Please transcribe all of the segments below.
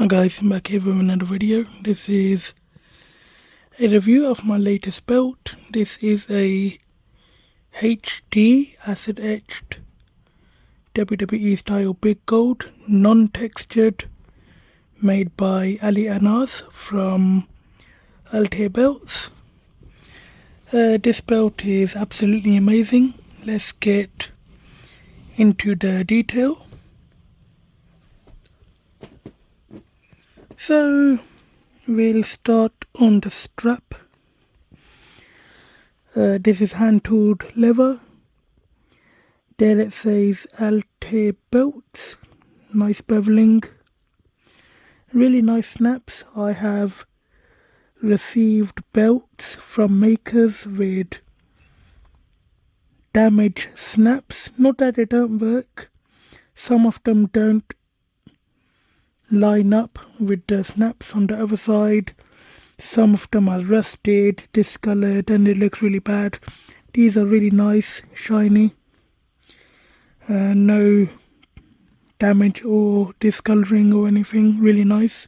Hi guys, I'm back here with another video. This is a review of my latest belt. This is a HD acid etched WWE style big gold, non-textured, made by Ali Anas from Altair Belts. This belt is absolutely amazing. Let's get into the detail. So we'll start on the strap. This is hand tooled leather. There it says Altair Belts. Nice beveling. Really nice snaps. I have received belts from makers with damaged snaps. Not that they don't work. Some of them don't line up with the snaps on the other side. Some of them are rusted, discolored, and they look really bad. These are really nice, shiny. No damage or discoloring or anything. Really nice.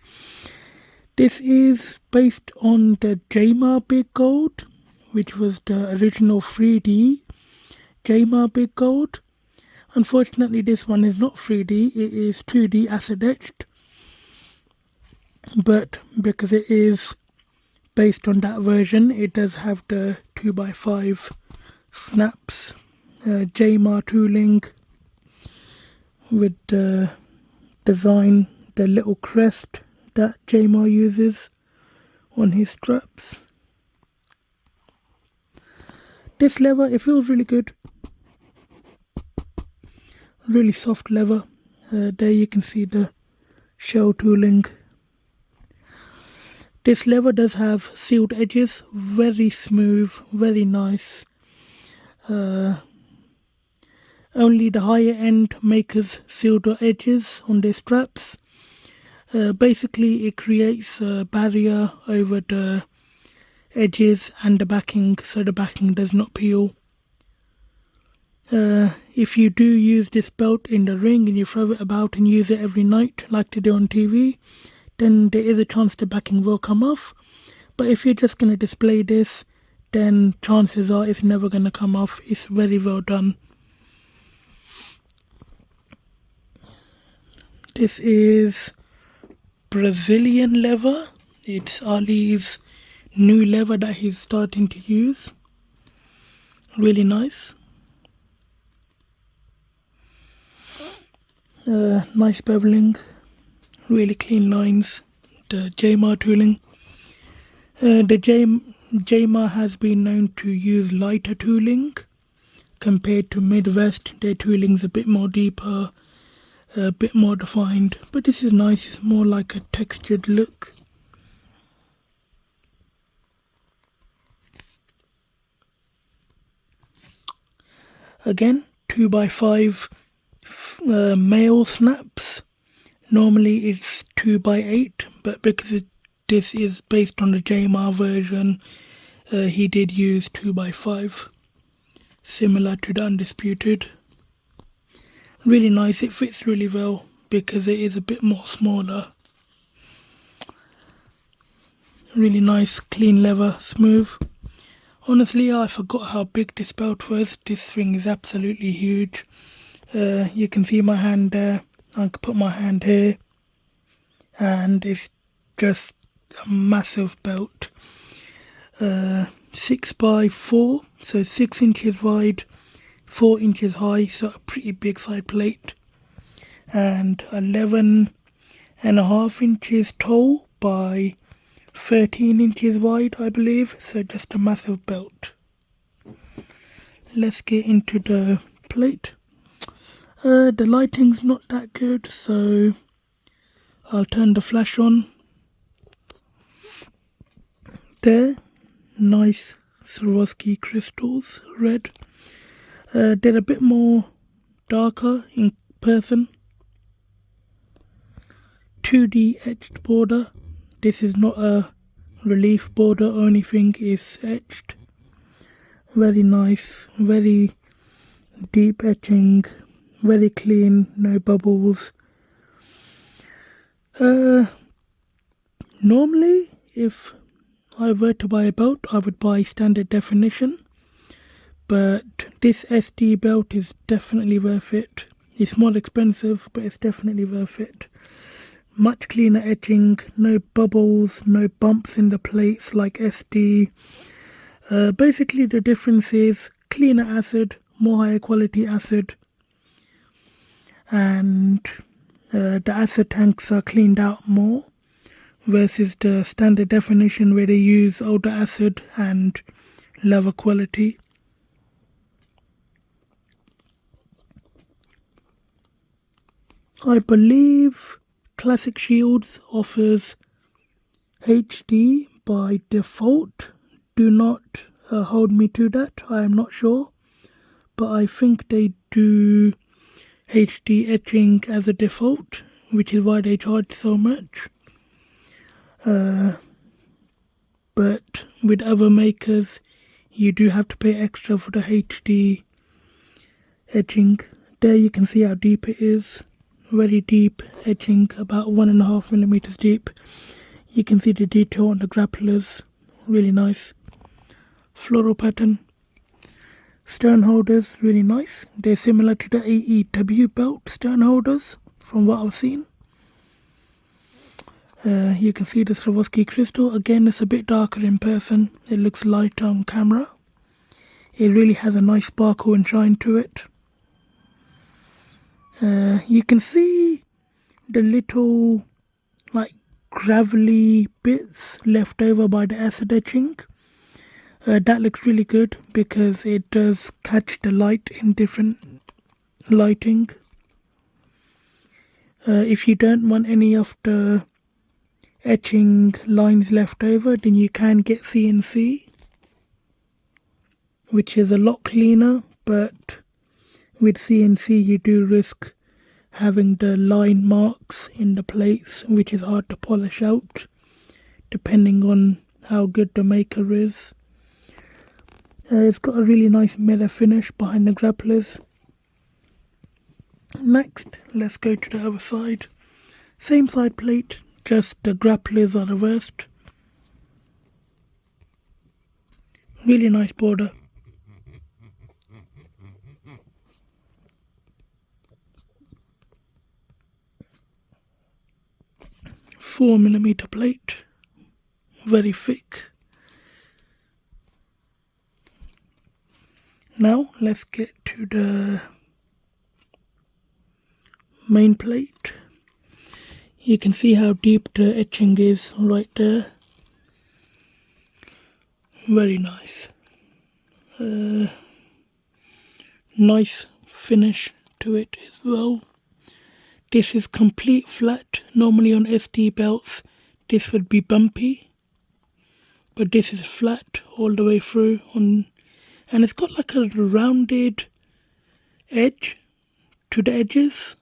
This is based on the Jamar Big Gold, which was the original 3D Jamar Big Gold. Unfortunately, this one is not 3D. It is 2D acid etched. But because it is based on that version, it does have the 2x5 snaps, Jamar tooling with the design, the little crest that Jamar uses on his straps. This leather, it feels really good. Really soft leather. There you can see the shell tooling. This leather does have sealed edges, very smooth, very nice. Only the higher end makers seal the edges on their straps. Basically it creates a barrier over the edges and the backing, so the backing does not peel. If you do use this belt in the ring and you throw it about and use it every night like they do on TV, then there is a chance the backing will come off. But if you're just going to display this, then chances are it's never going to come off. It's very well done. This is Brazilian leather. It's Ali's new leather that he's starting to use. Really nice. Nice beveling. Really clean lines. The Jamar tooling. The Jamar has been known to use lighter tooling compared to Midwest. Their tooling's a bit more deeper, a bit more defined. But this is nice. It's more like a textured look. Again, 2x5 male snaps. Normally it's 2x8, but because this is based on the Jamar version, he did use 2x5, similar to the Undisputed. Really nice, it fits really well because it is a bit more smaller. Really nice, clean leather, smooth. Honestly, I forgot how big this belt was. This thing is absolutely huge. You can see my hand there. I can put my hand here, and it's just a massive belt. 6x4, so 6 inches wide, 4 inches high, so a pretty big side plate, and 11.5 inches tall by 13 inches wide, I believe. So just a massive belt. Let's get into the plate. The lighting's not that good, so I'll turn the flash on. There, nice Swarovski crystals, red. They're a bit more darker in person. 2D etched border. This is not a relief border or anything, it's etched. Very nice, very deep etching. Very clean, no bubbles. Normally, if I were to buy a belt, I would buy standard definition, but this SD belt is definitely worth it. It's more expensive, but it's definitely worth it. Much cleaner etching, no bubbles, no bumps in the plates like SD. Basically the difference is cleaner acid, more higher quality acid, and the acid tanks are cleaned out more versus the standard definition where they use older acid and lower quality. I believe Classic Shields offers HD by default. Do not hold me to that, I am not sure, but I think they do HD etching as a default, which is why they charge so much. But with other makers you do have to pay extra for the HD etching. There you can see how deep it is. Very deep etching, about 1.5mm deep. You can see the detail on the grapplers, really nice. Floral pattern. Stern holders, really nice. They're similar to the AEW belt stern holders from what I've seen. You can see the Swarovski crystal. Again, it's a bit darker in person. It looks lighter on camera. It really has a nice sparkle and shine to it. You can see the little like gravelly bits left over by the acid etching. That looks really good because it does catch the light in different lighting. If you don't want any of the etching lines left over, then you can get CNC, which is a lot cleaner, but with CNC you do risk having the line marks in the plates, which is hard to polish out depending on how good the maker is. It's got a really nice mirror finish behind the grapplers. Next, let's go to the other side. Same side plate, just the grapplers are reversed. Really nice border. .4mm plate, very thick. Now let's get to the main plate. You can see how deep the etching is right there. Very nice. Nice finish to it as well. This is complete flat. Normally on SD belts this would be bumpy, but this is flat all the way through on, and it's got like a rounded edge to the edges.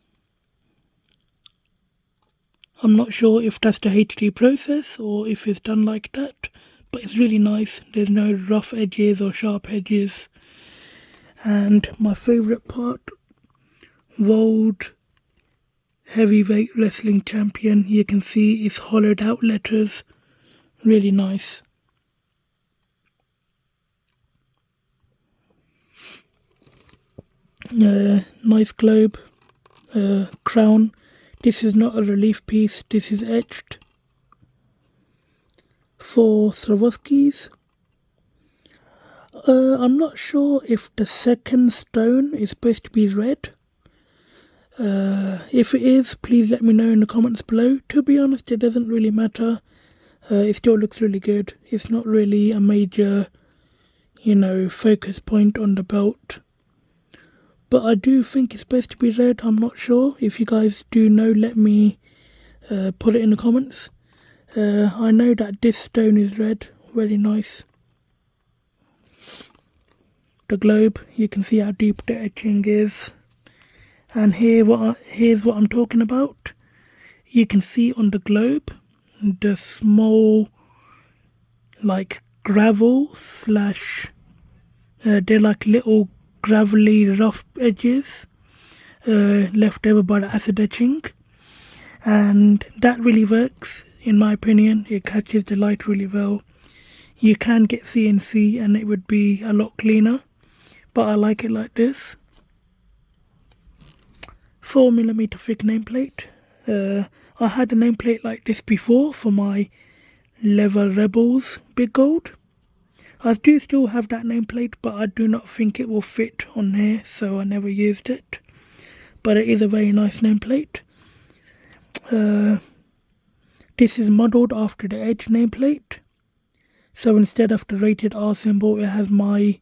I'm not sure if that's the HD process or if it's done like that, but it's really nice. There's no rough edges or sharp edges. And my favourite part, World Heavyweight Wrestling Champion. You can see it's hollowed out letters. Really nice. Nice globe. Crown. This is not a relief piece, this is etched. 4 Swarovskis. I'm not sure if the second stone is supposed to be red. If it is, please let me know in the comments below. To be honest, it doesn't really matter. It still looks really good. It's not really a major, focus point on the belt. But I do think it's supposed to be red. I'm not sure. If you guys do know, let me put it in the comments. I know that this stone is red. Very nice. The globe, you can see how deep the etching is. And here's what I'm talking about. You can see on the globe the small like gravel slash they're like little gravelly rough edges left over by the acid etching, and that really works. in my opinion. It catches the light really well. You can get CNC and it would be a lot cleaner, but I like it like this. 4mm thick nameplate. I had a nameplate like this before for my Leather Rebels Big Gold. I do still have that nameplate, but I do not think it will fit on here, so I never used it. But it is a very nice nameplate. This is modelled after the Edge nameplate. So instead of the rated R symbol, it has my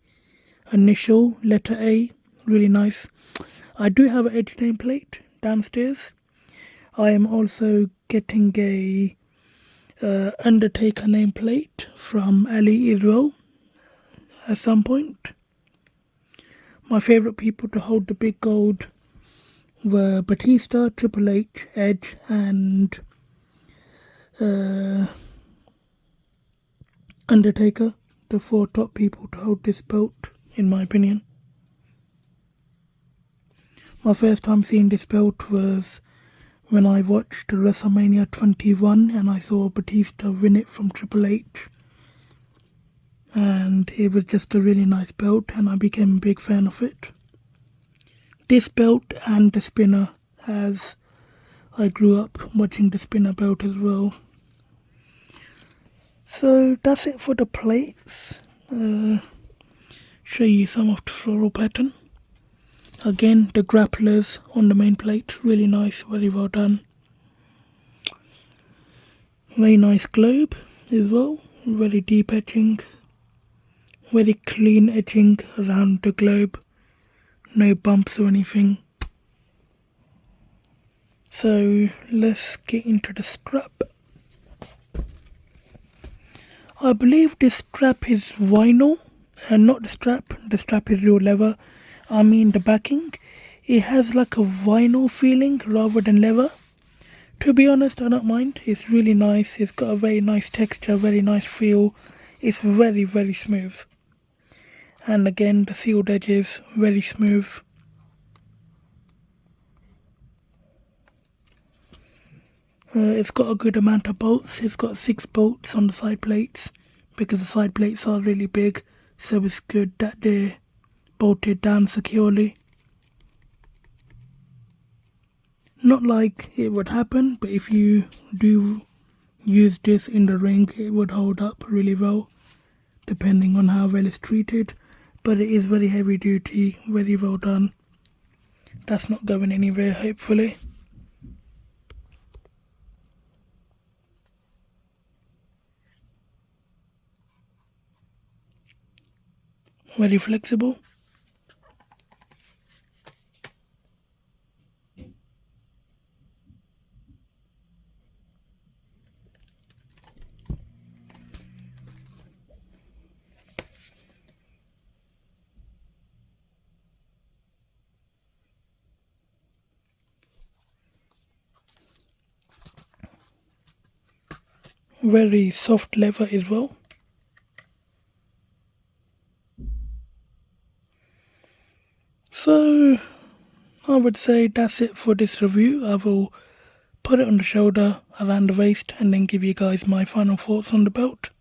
initial letter A. Really nice. I do have an Edge nameplate downstairs. I am also getting a Undertaker nameplate from Ali as well at some point. My favourite people to hold the big gold were Batista, Triple H, Edge and Undertaker, the 4 top people to hold this belt, in my opinion. My first time seeing this belt was when I watched WrestleMania 21 and I saw Batista win it from Triple H. And it was just a really nice belt and I became a big fan of it. This belt and the spinner, as I grew up watching the spinner belt as well. So that's it for the plates. Show you some of the floral pattern. Again, the grapplers on the main plate, really nice, very well done. Very nice globe as well, very deep etching. Very clean etching around the globe, no bumps or anything. So let's get into the strap. I believe this strap is vinyl and not the strap is real leather. I mean the backing. It has like a vinyl feeling rather than leather. To be honest, I don't mind. It's really nice. It's got a very nice texture, very nice feel. It's very, very smooth. And again, the sealed edges, very smooth. It's got a good amount of bolts. It's got 6 bolts on the side plates because the side plates are really big, so it's good that they're bolted down securely. Not like it would happen, but if you do use this in the ring, it would hold up really well, depending on how well it's treated. But it is very heavy duty, very well done. That's not going anywhere, hopefully. Very flexible. Very soft leather as well. So I would say that's it for this review. I will put it on the shoulder, around the waist, and then give you guys my final thoughts on the belt.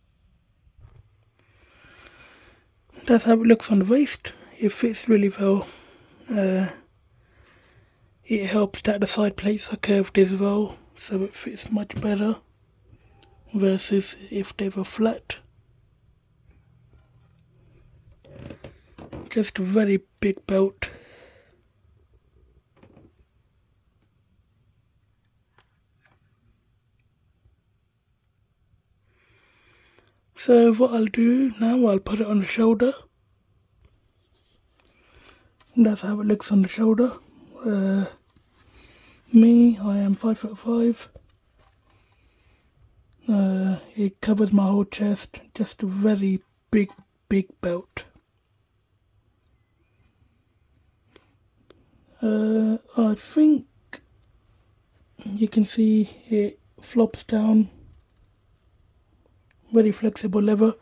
That's how it looks on the waist. It fits really well. It helps that the side plates are curved as well, so it fits much better versus if they were flat. Just a very big belt. So what I'll do now, I'll put it on the shoulder. That's how it looks on the shoulder. Me, I am 5'5". It covers my whole chest. Just a very big belt. I think you can see it flops down. Very flexible leather.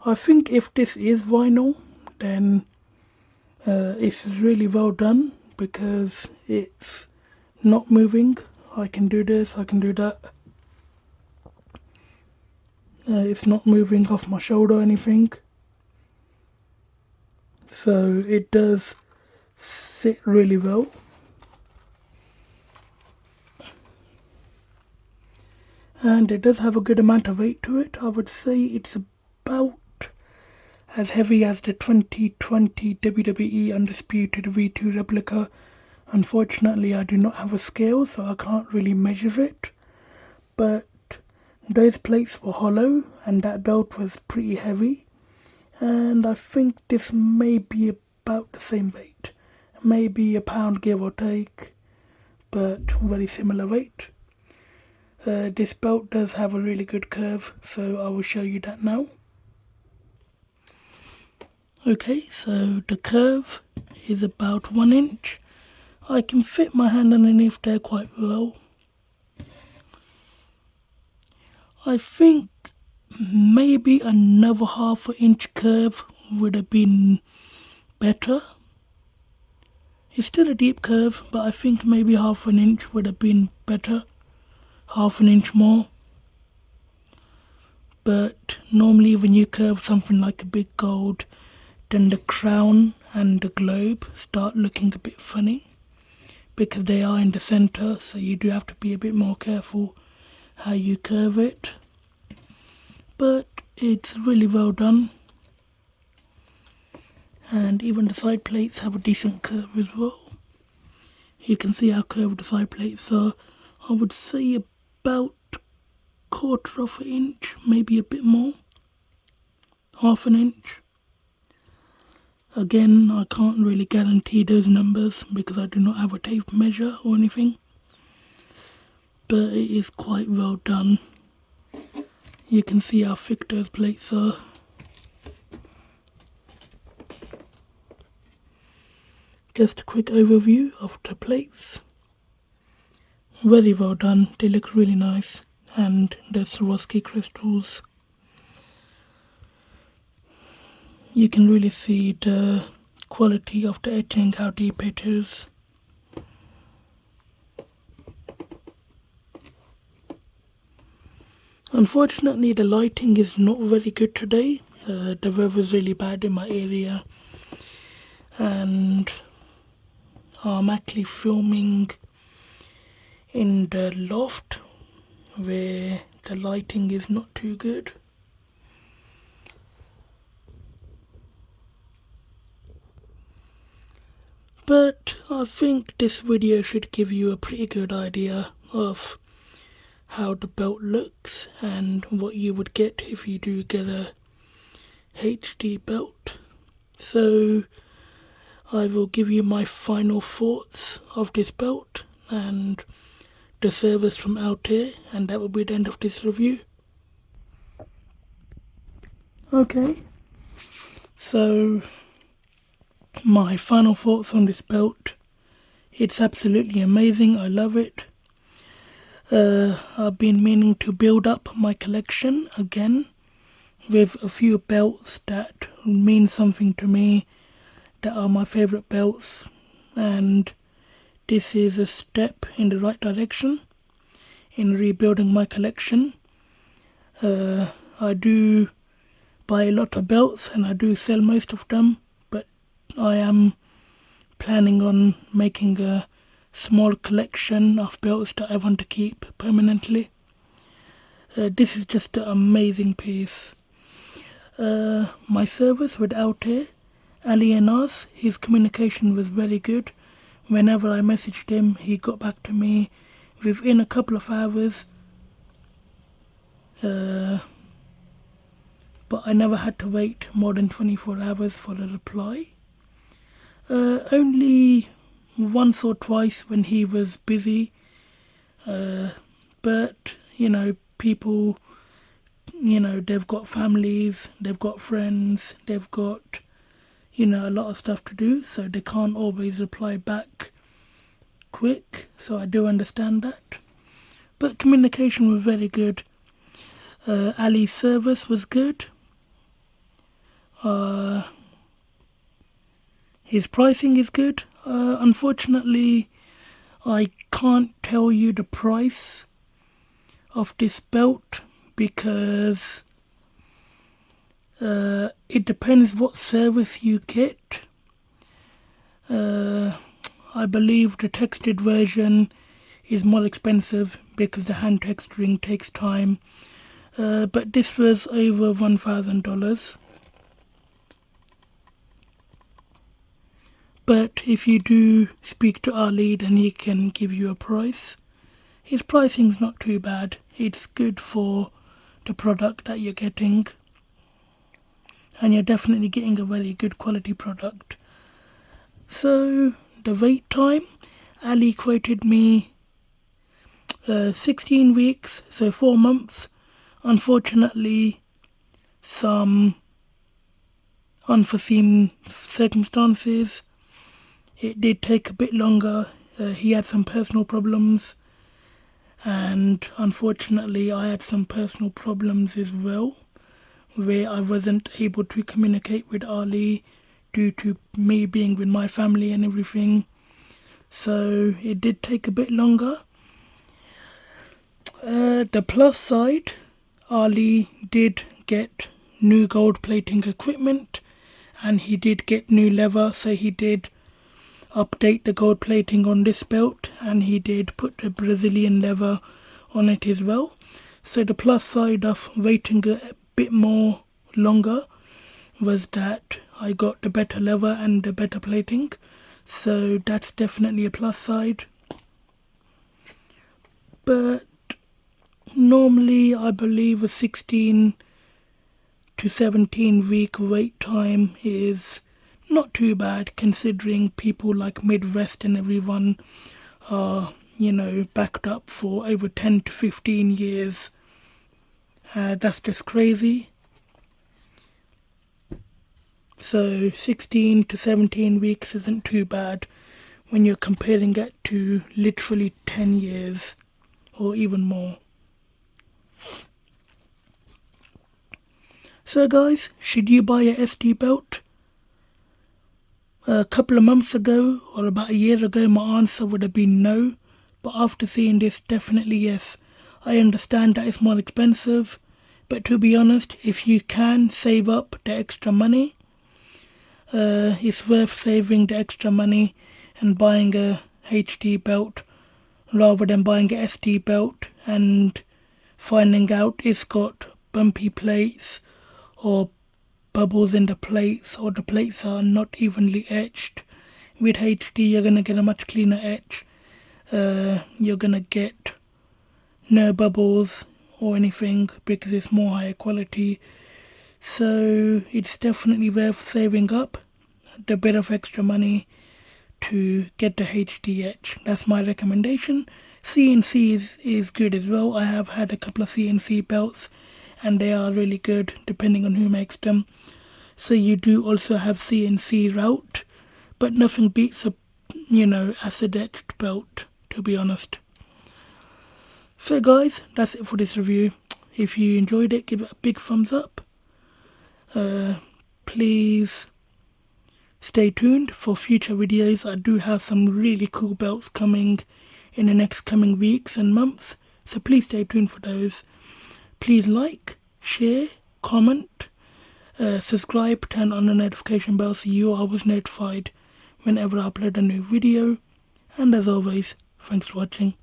I think if this is vinyl, then it's really well done because it's not moving. I can do this, I can do that. It's not moving off my shoulder or anything. So it does sit really well. And it does have a good amount of weight to it. I would say it's about as heavy as the 2020 WWE Undisputed V2 replica. Unfortunately, I do not have a scale, so I can't really measure it. But those plates were hollow and that belt was pretty heavy. And I think this may be about the same weight. Maybe a pound give or take, but very similar weight. This belt does have a really good curve, so I will show you that now. Okay, so the curve is about 1 inch. I can fit my hand underneath there quite well. I think maybe another ½ inch curve would have been better. It's still a deep curve, but I think maybe ½ inch would have been better. ½ inch more. But normally when you curve something like a big gold, then the crown and the globe start looking a bit funny because they are in the center, so you do have to be a bit more careful how you curve it. But it's really well done, and even the side plates have a decent curve as well. You can see how curved the side plates are. I would say about ½ inch, maybe a bit more, ½ inch. Again, I can't really guarantee those numbers because I do not have a tape measure or anything, but it is quite well done. You can see how thick those plates are. Just a quick overview of the plates. Very well done, they look really nice, and the Swarovski crystals. You can really see the quality of the etching, how deep it is. Unfortunately, the lighting is not very good today. The weather is really bad in my area, and I'm actually filming in the loft where the lighting is not too good. But I think this video should give you a pretty good idea of how the belt looks and what you would get if you do get a HD belt. So I will give you my final thoughts of this belt and the service from Altair, and that will be the end of this review. Okay, so my final thoughts on this belt. It's absolutely amazing, I love it. I've been meaning to build up my collection again with a few belts that mean something to me, that are my favourite belts, and this is a step in the right direction in rebuilding my collection. I do buy a lot of belts and I do sell most of them, but I am planning on making a small collection of belts that I want to keep permanently. This is just an amazing piece. My service with Altair, Ali and Nas, his communication was very good. Whenever I messaged him, he got back to me within a couple of hours. But I never had to wait more than 24 hours for a reply. Only once or twice when he was busy. But, you know, people, you know, they've got families, they've got friends, they've got, you know, a lot of stuff to do, so they can't always reply back quick, so I do understand that. But communication was very good. Ali's service was good. His pricing is good. Unfortunately, I can't tell you the price of this belt because It depends what service you get. I believe the textured version is more expensive because the hand texturing takes time. But this was over $1,000. But if you do speak to Ali, then he can give you a price. His pricing's not too bad. It's good for the product that you're getting. And you're definitely getting a very good quality product. So the wait time, Ali quoted me 16 weeks, so 4 months. Unfortunately, some unforeseen circumstances, it did take a bit longer. He had some personal problems, and unfortunately I had some personal problems as well, where I wasn't able to communicate with Ali due to me being with my family and everything. So it did take a bit longer. The plus side, Ali did get new gold plating equipment, and he did get new leather, so he did update the gold plating on this belt, and he did put the Brazilian leather on it as well. So the plus side of waiting a bit more longer was that I got the better leather and the better plating, so that's definitely a plus side. But normally I believe a 16 to 17 week wait time is not too bad, considering people like Midwest and everyone are, backed up for over 10 to 15 years. That's just crazy. So 16 to 17 weeks isn't too bad when you're comparing it to literally 10 years or even more. So guys, should you buy a SD belt? A couple of months ago or about a year ago my answer would have been no, but after seeing this, definitely yes. I understand that it's more expensive, but to be honest, if you can save up the extra money, it's worth saving the extra money and buying a HD belt rather than buying a SD belt and finding out it's got bumpy plates or bubbles in the plates, or the plates are not evenly etched. With HD you're going to get a much cleaner etch. You're going to get no bubbles or anything because it's more higher quality. So it's definitely worth saving up the bit of extra money to get the HD etch. That's my recommendation. CNC is good as well. I have had a couple of CNC belts and they are really good depending on who makes them. So you do also have CNC route, but nothing beats a acid etched belt, to be honest. So guys, that's it for this review. If you enjoyed it, give it a big thumbs up. Please stay tuned for future videos. I do have some really cool belts coming in the next coming weeks and months, so please stay tuned for those. Please like, share, comment, subscribe, turn on the notification bell so you are always notified whenever I upload a new video. And as always, thanks for watching.